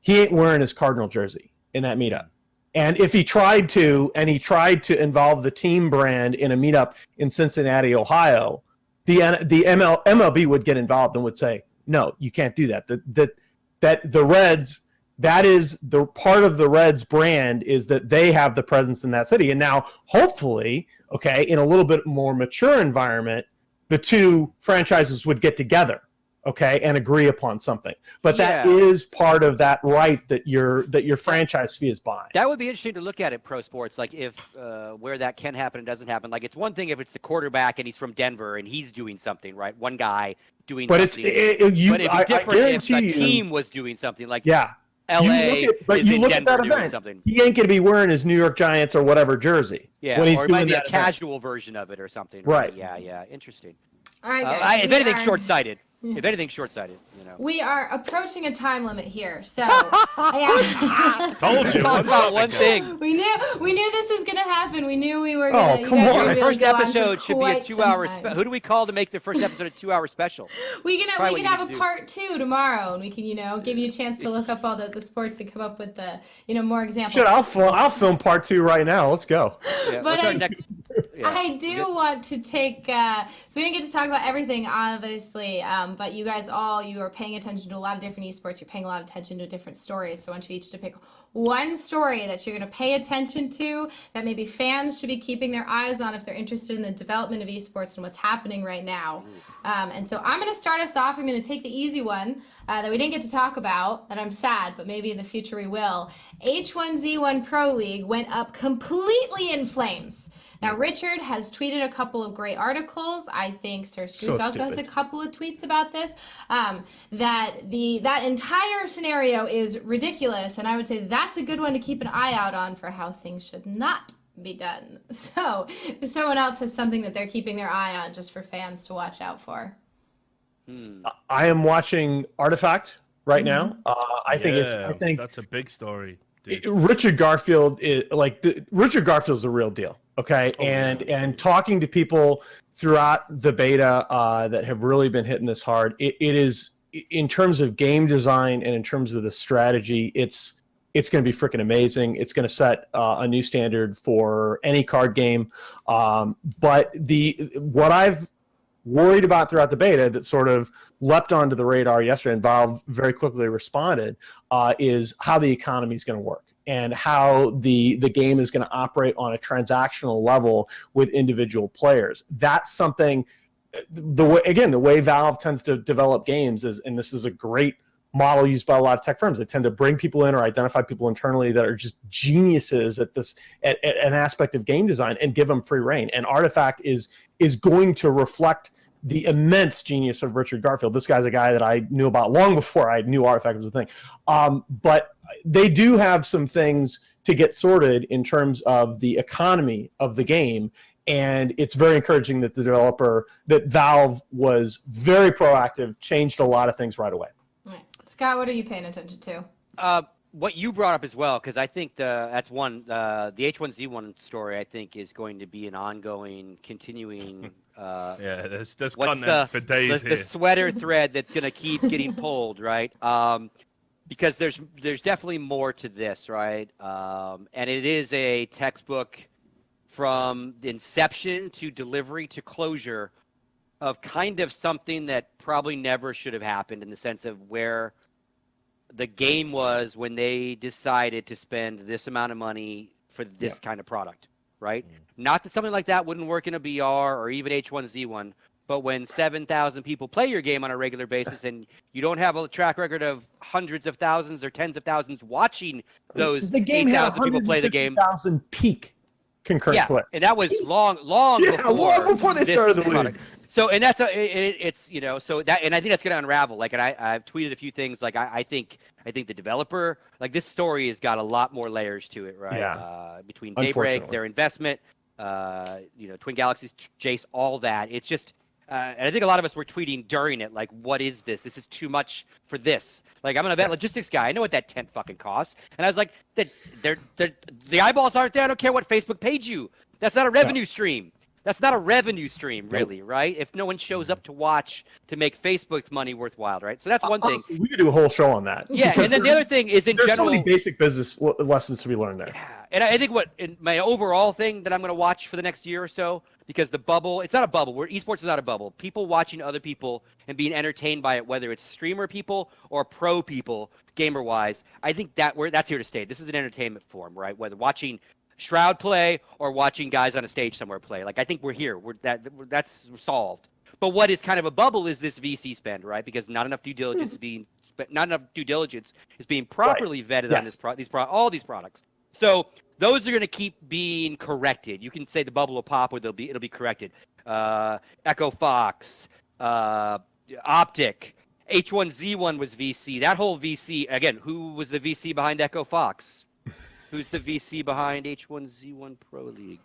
he ain't wearing his Cardinal jersey in that meetup. And if he tried to, involve the team brand in a meetup in Cincinnati, Ohio, the MLB would get involved and would say, no, you can't do that. That the Reds, that is the part of the Reds brand, is that they have the presence in that city. And now, hopefully, okay, in a little bit more mature environment, the two franchises would get together, okay, and agree upon something. But that is part of that right that your franchise fee is buying. that would be interesting to look at in pro sports, like if where that can happen and doesn't happen. Like it's one thing if it's the quarterback and he's from Denver and he's doing something, right? One guy doing But something. but it'd be I different if the you, team was doing something. Like yeah. LA you look at that doing event. something. He ain't going to be wearing his New York Giants or whatever jersey. Yeah, when he's or it doing might be a that event. casual version of it or something. Right. Yeah. Interesting. All right, guys. If anything, short-sighted. If anything, short-sighted. You know. We are approaching a time limit here, so Told you. Talk about one thing. we knew this was gonna happen. We knew we were gonna. Oh, come on. The First episode should be a 2-hour. Who do we call to make the first episode a 2-hour special? We can Probably have what a you do. part 2 tomorrow, and we can give you a chance to look up all the sports and come up with the more examples. Shit, I'll film part 2 right now. Let's go. Yeah, But what's our I- next? Yeah. I do want to take, so we didn't get to talk about everything, obviously, but you guys you are paying attention to a lot of different esports. You're paying a lot of attention to different stories. So I want you each to pick one story that you're going to pay attention to, that maybe fans should be keeping their eyes on if they're interested in the development of esports and what's happening right now. And so I'm going to start us off. I'm going to take the easy one that we didn't get to talk about, and I'm sad, but maybe in the future we will. H1Z1 Pro League went up completely in flames. Now, Richard has tweeted a couple of great articles. I think SirScoots also has a couple of tweets about this. That entire scenario is ridiculous, and I would say that's a good one to keep an eye out on for how things should not be done. So, if someone else has something that they're keeping their eye on, just for fans to watch out for. I am watching Artifact right now. I think that's a big story. Dude. Richard Garfield is Richard Garfield's the real deal. Okay, and talking to people throughout the beta that have really been hitting this hard, it is, in terms of game design and in terms of the strategy, it's going to be freaking amazing. It's going to set a new standard for any card game. But what I've worried about throughout the beta that sort of leapt onto the radar yesterday and Valve very quickly responded is how the economy is going to work and how the game is going to operate on a transactional level with individual players. That's something, the way Valve tends to develop games is, and this is a great model used by a lot of tech firms, they tend to bring people in or identify people internally that are just geniuses at an aspect of game design and give them free reign. And Artifact is going to reflect the immense genius of Richard Garfield. This guy's a guy that I knew about long before I knew Artifact was a thing. But they do have some things to get sorted in terms of the economy of the game. And it's very encouraging that that Valve was very proactive, changed a lot of things right away. All right. Scott, what are you paying attention to? What you brought up as well, because I think that's one, the H1Z1 story, I think, is going to be an ongoing, continuing. There's what's content for days the here. sweater thread that's going to keep getting pulled, right? Because there's definitely more to this, right? And it is a textbook from inception to delivery to closure of kind of something that probably never should have happened, in the sense of where the game was when they decided to spend this amount of money for this kind of product, right? Not that something like that wouldn't work in a BR or even H1Z1, but when 7,000 people play your game on a regular basis and you don't have a track record of hundreds of thousands or tens of thousands watching those 8,000 people play the game. 150,000 peak concurrent play. And that was long long before they started the league. So and that's it's so that and I think that's going to unravel. Like, and I've tweeted a few things. Like I think the developer, like, this story has got a lot more layers to it, right? Yeah. Between Daybreak, Unfortunately. their investment, Twin Galaxies, Jace, all that. It's just. And I think a lot of us were tweeting during it, like, what is this? This is too much for this. Like, I'm an event logistics guy. I know what that tent fucking costs. And I was like, the eyeballs aren't there. I don't care what Facebook paid you. That's not a revenue stream. That's not a revenue stream, really, right? If no one shows up to watch to make Facebook's money worthwhile, right? So that's one thing. Honestly, we could do a whole show on that. Yeah, and then the other thing is, in there's general, so many basic business lessons to be learned there. Yeah, and I think my overall thing that I'm going to watch for the next year or so, because the bubble, it's not a bubble. Esports is not a bubble. People watching other people and being entertained by it, whether it's streamer people or pro people, gamer-wise, I think that's here to stay. This is an entertainment form, right? Whether watching Shroud play or watching guys on a stage somewhere play. Like, I think we're here. That's solved. But what is kind of a bubble is this VC spend, right? Because not enough due diligence is being properly vetted on all these products. So those are going to keep being corrected. You can say the bubble will pop, or it'll be corrected. Echo Fox, Optic, H1Z1 was VC. That whole VC, again, who was the VC behind Echo Fox? Who's the VC behind H1Z1 Pro League?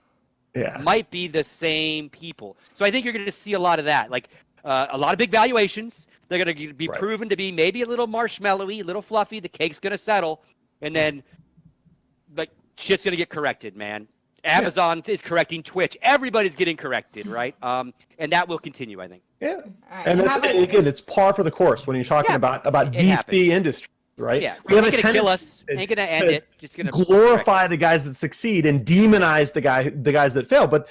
Yeah. Might be the same people. So I think you're going to see a lot of that. Like, a lot of big valuations. They're going to be proven to be maybe a little marshmallowy, a little fluffy. The cake's going to settle. And then, like, shit's going to get corrected, man. Amazon is correcting Twitch. Everybody's getting corrected, right? And that will continue, I think. Yeah. Right. And again, it's par for the course when you're talking about VC happens. industry. Right? Yeah, we have ain't a gonna kill us. tendency Ain't gonna end it. Just gonna glorify the guys that succeed and demonize the guys that fail. But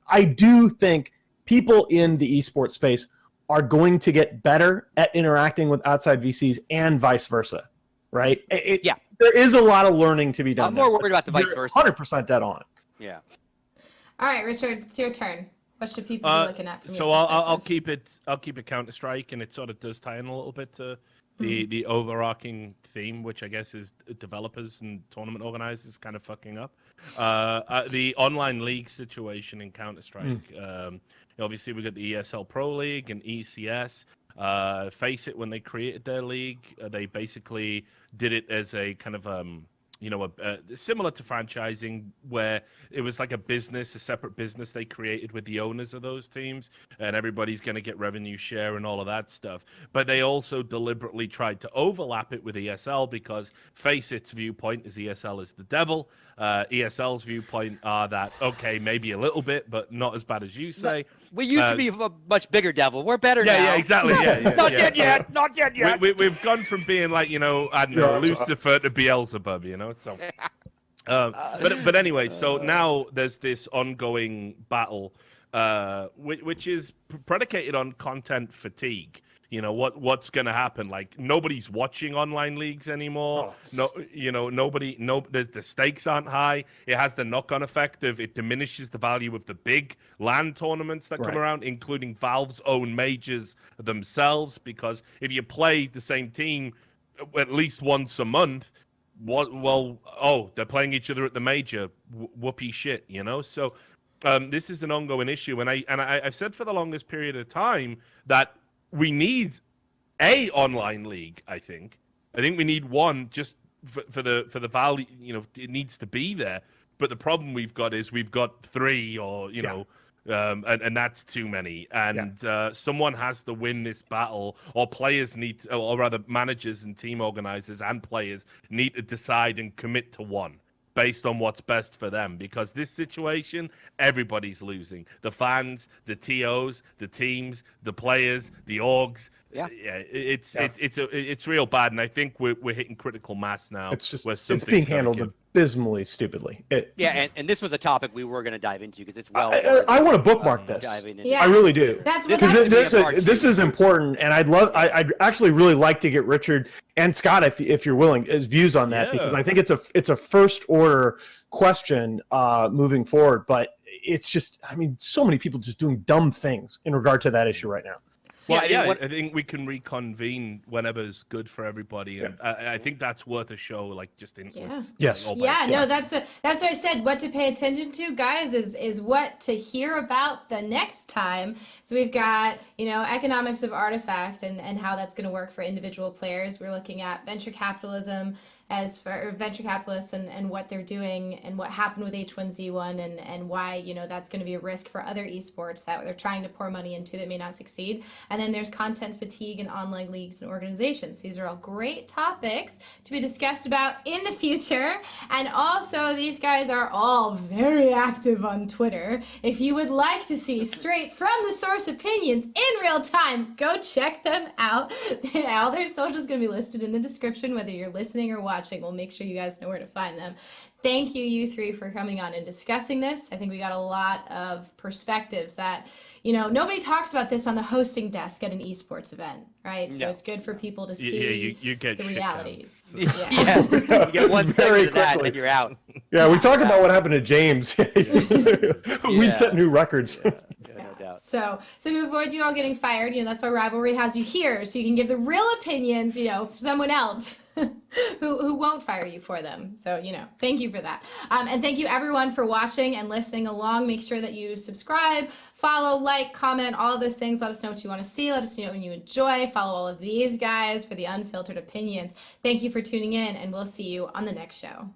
I do think people in the esports space are going to get better at interacting with outside VCs and vice versa. Right? There is a lot of learning to be done. I'm more worried about the vice versa. 100% dead on. Yeah. All right, Richard, it's your turn. What should people be looking at from your So I'll keep it Countestrike, and it sort of does tie in a little bit to the overarching theme, which I guess is developers and tournament organizers kind of fucking up. The online league situation in Counter-Strike. Obviously, we got the ESL Pro League and ECS. Face it, when they created their league, they basically did it as a kind of similar to franchising, where it was like a separate business they created with the owners of those teams, and everybody's going to get revenue share and all of that stuff. But they also deliberately tried to overlap it with ESL, because Face It's viewpoint is ESL is the devil. ESL's viewpoint are that, okay, maybe a little bit, but not as bad as you say. We used to be a much bigger devil. We're better now. Yeah, exactly. Not yet yet. Not yet yet. We've gone from being like, I don't know, Lucifer to Beelzebub, So, but anyway, so now there's this ongoing battle, which is predicated on content fatigue. What's going to happen? Like, nobody's watching online leagues anymore. The stakes aren't high. It has the knock-on effect of it diminishes the value of the big LAN tournaments that come around, including Valve's own majors themselves. Because if you play the same team at least once a month, they're playing each other at the major. Whoopee shit, So this is an ongoing issue, and I've said for the longest period of time that we need a online league. I think we need one just for the value. It needs to be there. But the problem we've got is we've got three, and that's too many. And someone has to win this battle, or players or rather managers and team organizers and players need to decide and commit to one, based on what's best for them. Because this situation, everybody's losing. The fans, the TOs, the teams, the players, the orgs. It's real bad, and I think we're hitting critical mass now. It's being handled abysmally stupidly. And this was a topic we were going to dive into, because it's I want to bookmark this. I really do. Because this is important, and I'd actually really like to get Richard and Scott, if you're willing, his views on that, because I think it's a first order question moving forward. But it's just, so many people just doing dumb things in regard to that issue right now. Well, Yeah, I mean, I think we can reconvene whenever's good for everybody, and I think that's worth a show, like just in. Yes. all by Yeah, itself. no, that's what I said. What to pay attention to, guys, is what to hear about the next time. So we've got, economics of artifact and how that's going to work for individual players. We're looking at venture capitalism as for venture capitalists and what they're doing and what happened with H1Z1 and why, that's going to be a risk for other esports that they're trying to pour money into that may not succeed. And then there's content fatigue in online leagues and organizations. These are all great topics to be discussed about in the future. And also, these guys are all very active on Twitter. If you would like to see straight from the source opinions in real time, go check them out. All their socials going to be listed in the description, whether you're listening or watching. We'll make sure you guys know where to find them. Thank you three, for coming on and discussing this. I think we got a lot of perspectives that, nobody talks about this on the hosting desk at an esports event, right? So it's good for people to see you get the realities. Yeah, you get one Very second of that, and quickly. then you're out. Yeah, we talked about what happened to James. We'd set new records. Yeah, no doubt. So to avoid you all getting fired, that's why Rivalry has you here, so you can give the real opinions, for someone else who won't fire you for them. So, thank you for that. And thank you everyone for watching and listening along. Make sure that you subscribe, follow, like, comment, all of those things. Let us know what you want to see. Let us know what you enjoy. Follow all of these guys for the unfiltered opinions. Thank you for tuning in, and we'll see you on the next show.